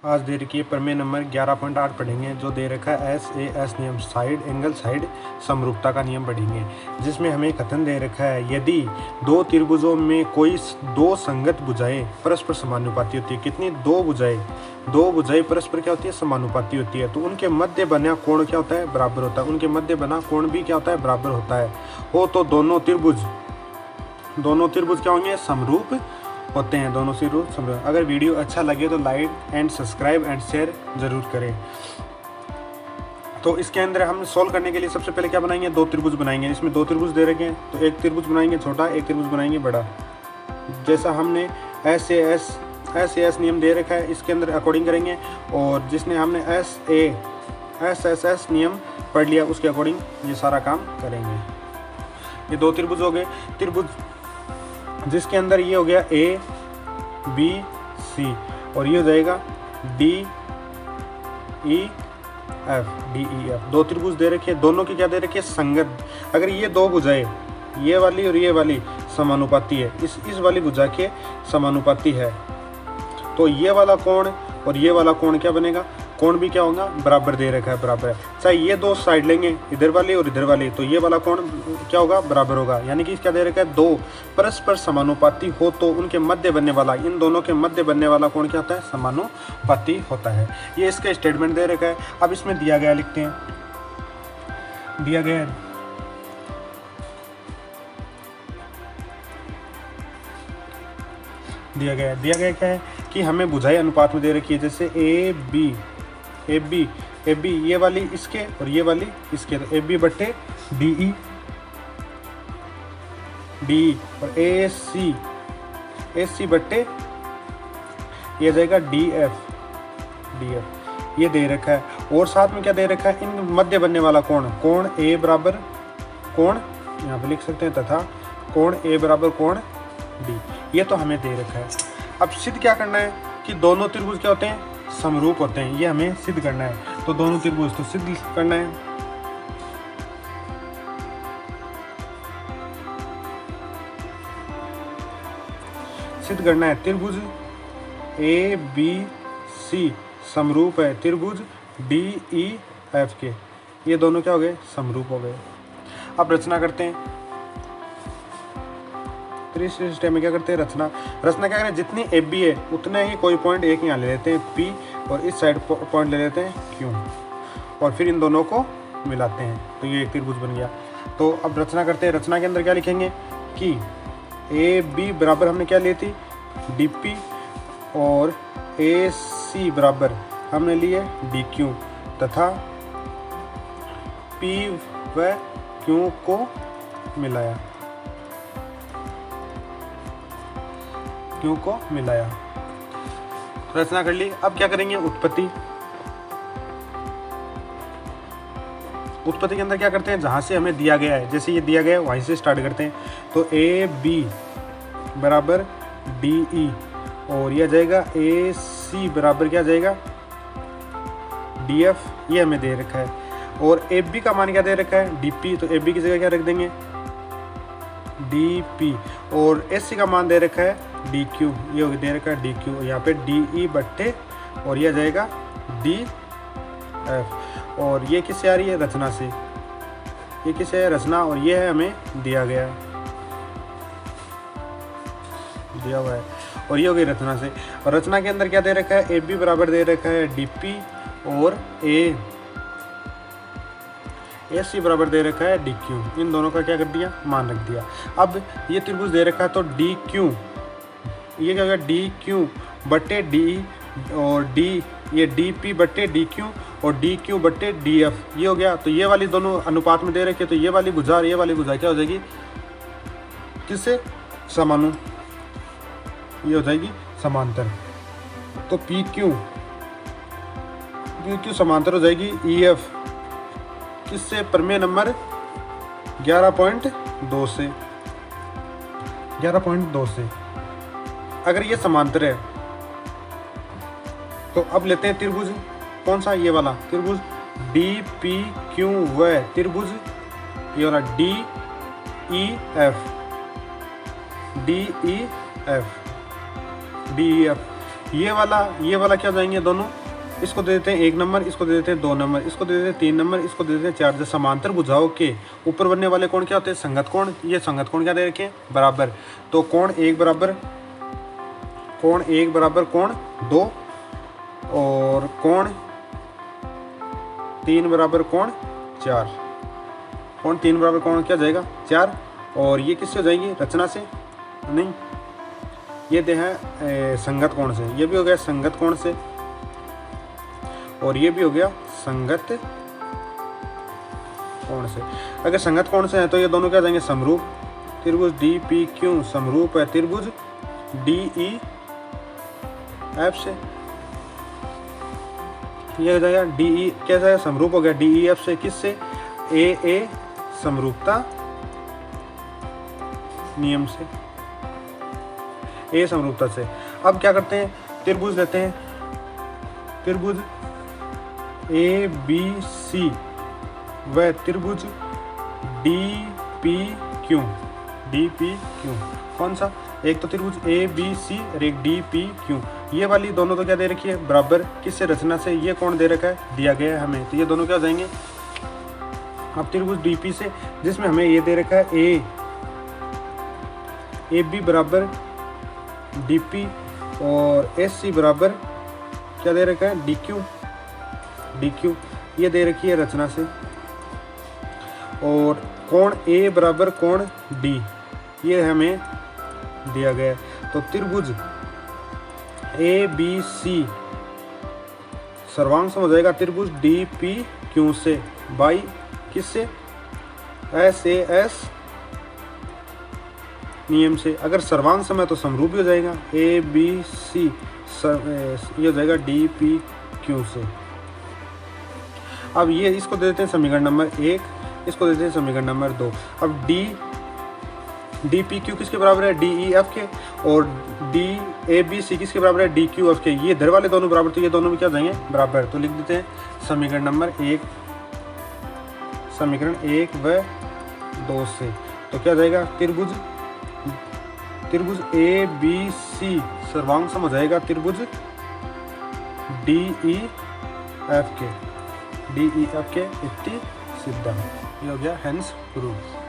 आज दे रखी है प्रमेय नंबर 11.8 पढ़ेंगे, जो दे रखा है SAS नियम साइड एंगल साइड समरूपता का नियम पढ़ेंगे, जिसमें हमें कथन दे रखा है यदि दो त्रिभुजों में कोई दो संगत भुजाएं परस्पर समानुपाती होती है। कितनी? दो भुजाएं परस्पर क्या होती है? समानुपाती होती है। तो उनके मध्य बना कोण क्या होता है? बराबर होता है। उनके मध्य बना कोण भी क्या होता है? बराबर होता है। हो तो दोनों त्रिभुज क्या होंगे? समरूप होते हैं। दोनों से रूप समरूप। अगर वीडियो अच्छा लगे तो like and subscribe and share जरूर करें। तो इसके अंदर हम सोल्व करने के लिए सबसे पहले क्या बनाएंगे? दो त्रिभुज बनाएंगे। इसमें दो त्रिभुज दे रखे हैं, तो एक त्रिभुज बनाएंगे छोटा, एक त्रिभुज बनाएंगे बड़ा। जैसा हमने SAS नियम दे रखा है, इसके अंदर अकॉर्डिंग करेंगे। और जिसने हमने SSS नियम पढ़ लिया, उसके अकॉर्डिंग ये सारा काम करेंगे। ये दो त्रिभुज हो गए। त्रिभुज जिसके अंदर ये हो गया ABC और ये हो जाएगा DEF। दो त्रिभुज दे रखे, दोनों की क्या दे रखी है? संगत। अगर ये दो भुजाएं, ये वाली और ये वाली समानुपाती है, इस वाली भुजा के समानुपाती है, तो ये वाला कोण और ये वाला कोण क्या बनेगा? कोण भी क्या होगा? बराबर दे रखा है, बराबर है। चाहे ये दो साइड लेंगे, इधर वाली और इधर वाली, तो ये वाला कोण क्या होगा? बराबर होगा। यानी कि क्या दे रखा है? दो परस्पर समानुपाती हो तो उनके मध्य बनने वाला, इन दोनों के मध्य बनने वाला कोण क्या होता है? समानुपाती होता है। ये इसका स्टेटमेंट दे रखा है। अब इसमें दिया गया लिखते हैं। दिया गया क्या है कि हमें भुजाएं अनुपात में दे रखी है। जैसे AB ये वाली इसके और ये वाली इसके, तो AB बट्टे DE और AC बट्टे ये जाएगा DF ये दे रखा है। और साथ में क्या दे रखा है? इन मध्य बनने वाला कोण A बराबर कोण, यहाँ पे लिख सकते हैं, तथा कोण A बराबर कोण D, ये तो हमें दे रखा है। अब सिद्ध क्या करना है कि दोनों त्रिभुज क्या होते हैं? समरूप होते हैं। ये हमें सिद्ध करना है। तो दोनों त्रिभुज तो सिद्ध करना है। सिद्ध करना है त्रिभुज ABC समरूप है त्रिभुज DEF के। ये दोनों क्या हो गए? समरूप हो गए। अब रचना करते हैं। स्टेप में क्या करते हैं? रचना क्या करें? जितनी AB है उतना ही कोई पॉइंट एक यहाँ ले लेते हैं P, और इस साइड पॉइंट ले लेते हैं Q, और फिर इन दोनों को मिलाते हैं, तो ये एक त्रिभुज बन गया। तो अब रचना करते हैं। रचना के अंदर क्या लिखेंगे कि AB बराबर हमने क्या ली थी? DP, और AC बराबर हमने लिए DQ, तथा P व Q को मिलाया। रचना कर ली। अब क्या करेंगे? उत्पत्ति के अंदर क्या करते हैं? जहां से हमें दिया गया है, जैसे ये दिया गया है वहीं से स्टार्ट करते हैं। तो AB बराबर DE, और यह जाएगा AC बराबर क्या जाएगा? DF, ये हमें दे रखा है। और AB का मान क्या दे रखा है? DP, तो AB की जगह क्या रख देंगे? DP, और AC का मान दे रखा है DQ, ये दे रखा है DQ, यहाँ पे DE बट्टे, और यह जाएगा DF, और ये किससे आ रही है? रचना से। ये किससे है? रचना, और ये है हमें दिया हुआ है, और ये हो गई रचना से। और रचना के अंदर क्या दे रखा है? AB बराबर दे रखा है DP, और AC बराबर दे रखा है DQ। इन दोनों का क्या कर दिया? मान रख दिया। अब ये त्रिभुज दे रखा है, तो DQ, ये क्या होगा? DQ बट्टे DE, और ये DP बट्टे DQ, और DQ बट्टे DF, ये हो गया। तो ये वाली दोनों अनुपात में दे रखे, तो ये वाली भुजा और ये वाली भुजा क्या हो जाएगी? किससे? समानु, ये हो जाएगी समांतर। तो PQ समांतर हो जाएगी EF, किससे? प्रमेय नंबर 11.2 से। अगर ये समांतर है तो अब लेते हैं त्रिभुज। कौन सा? ये वाला त्रिभुज DPQ व त्रिभुज ये वाला DEF ये वाला क्या हो जाएंगे दोनों, इसको दे देते हैं 1 नंबर, इसको दे देते हैं 2 नंबर, इसको दे देते हैं 3 नंबर, इसको दे देते हैं 4। जो समांतर भुजाओं के ऊपर बनने वाले कोण क्या होते हैं, संगत कोण। ये संगत कोण क्या दे रखे हैं, बराबर। तो कोण 1 बराबर कोण 2 और कोण 3 बराबर कोण 4। कोण 3 बराबर कोण क्या जाएगा 4। और ये किससे हो जाएगी, रचना से नहीं, ये दे है संगत कोण से। ये भी हो गया संगत कोण से और ये भी हो गया संगत कोण से। अगर संगत कोण से है तो ये दोनों क्या जाएंगे, समरूप। त्रिभुज DPQ समरूप है त्रिभुज DEF से। ये हो जाएगा DE क्या जाएगा, समरूप हो गया DEF से। किससे, AA समरूपता नियम से, A समरूपता से। अब क्या करते हैं, त्रिभुज लेते हैं, त्रिभुज ABC व त्रिभुज DPQ। कौन सा, एक तो त्रिभुज ABC और एक DPQ। ये वाली दोनों तो क्या दे रखी है, बराबर। किससे, रचना से। ये कौन दे रखा है, दिया गया है हमें, तो ये दोनों क्या हो जाएंगे। अब त्रिभुज DP से, जिसमें हमें ये दे रखा है AB बराबर DP और SC बराबर क्या दे रखा है, DQ। ये दे रखी है रचना से। और कोण A बराबर कोण D, ये हमें दिया गया है। तो त्रिभुज ABC सर्वांग सम हो जाएगा त्रिभुज DPQ से बाई किससे, SAS नियम से। अगर सर्वांग सम है तो समरूप हो जाएगा ABC, ये हो जाएगा DPQ से। अब ये इसको दे देते हैं समीकरण नंबर 1, इसको देते हैं समीकरण नंबर 2। अब DPQ किसके बराबर है, DEF के, और DABC किसके बराबर है, DQF के। ये इधर वाले दोनों बराबर, तो ये दोनों भी क्या जाएंगे, बराबर। तो लिख देते हैं समीकरण नंबर 1, समीकरण 1 व 2 से। तो क्या जाएगा, त्रिभुज ABC सर्वांग सम हो जाएगा त्रिभुज DEF के इति सिद्धांत। ये हो गया हेंस प्रूफ।